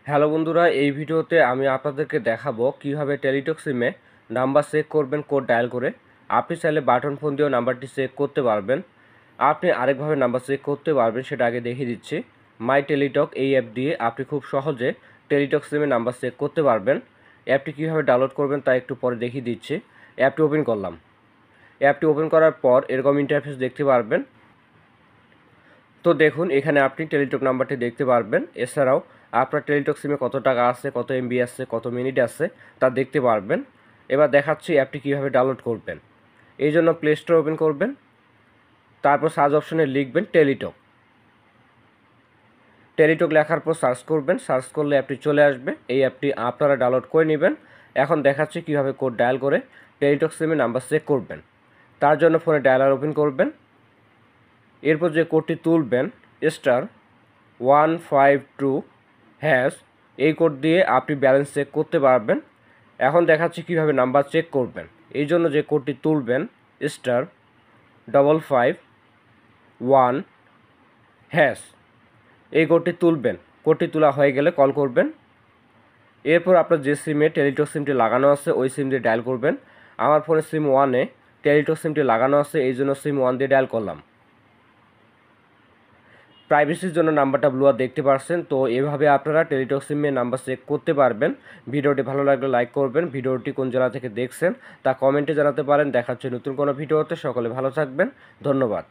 Hello বন্ধুরা, এই ভিডিওতে আমি আপনাদেরকে দেখাবো কিভাবে টেলিটক সিমে নাম্বার চেক করবেন কোড ডায়াল করে। আপনি চাইলে বাটন ফোন দিয়েও নাম্বারটি চেক করতে পারবেন। আপনি আরেকভাবে নাম্বার চেক করতে পারবেন, সেটা আগে দেখিয়ে দিচ্ছি। মাই টেলিটক এই অ্যাপ দিয়ে আপনি খুব সহজে টেলিটক সিমে নাম্বার চেক করতে পারবেন। অ্যাপটি কীভাবে ডাউনলোড করবেন তা একটু পরে দেখিয়ে দিচ্ছি। অ্যাপটি ওপেন করলাম। অ্যাপটি ওপেন করার পর এরকম ইন্টারফেস দেখতে পারবেন। তো দেখুন, এখানে আপনি টেলিটক নাম্বারটি দেখতে পারবেন। এছাড়াও আপনার টেলিটক সিমে কত টাকা আছে, কত এমবি আছে, কত মিনিট আছে তা দেখতে পারবেন। এবার দেখাচ্ছি অ্যাপটি কীভাবে ডাউনলোড করবেন। এই জন্য প্লে স্টোর ওপেন করবেন, তারপর সার্চ অপশনে লিখবেন টেলিটক। টেলিটক লেখার পর সার্চ করবেন, সার্চ করলে অ্যাপটি চলে আসবে। এই অ্যাপটি আপনারা ডাউনলোড করে নেবেন। এখন দেখাচ্ছি কীভাবে কোড ডায়াল করে টেলিটক সিমে নাম্বার চেক করবেন। তার জন্য ফোনে ডায়ালার ওপেন করবেন। এরপর যে কোডটি তুলবেন *152# এই কোড দিয়ে আপনি ব্যালেন্স চেক করতে পারবেন। এখন দেখাচ্ছি কীভাবে নাম্বার চেক করবেন। এই জন্য যে কোডটি তুলবেন *551# এই কোডটি তুলবেন। কোডটি তোলা হয়ে গেলে কল করবেন। এরপর আপনার যে সিমে টেলিটক সিমটি লাগানো আছে ওই সিম দিয়ে ডায়াল করবেন। আমার ফোনে সিম 1-এ টেলিটক সিমটি লাগানো আছে, এই জন্য সিম 1 দিয়ে ডায়াল করলাম। প্রাইভেসির জন্য নাম্বারটা ব্লুয়ার দেখতে পাচ্ছেন। তো এভাবে আপনারা টেলিটক সিমে নাম্বার চেক করতে পারবেন। ভিডিওটি ভালো লাগলে লাইক করবেন। ভিডিওটি কোন জেলা থেকে দেখছেন তা কমেন্টে জানাতে পারেন। দেখা হচ্ছে নতুন কোনো ভিডিওতে। সকলে ভালো থাকবেন। ধন্যবাদ।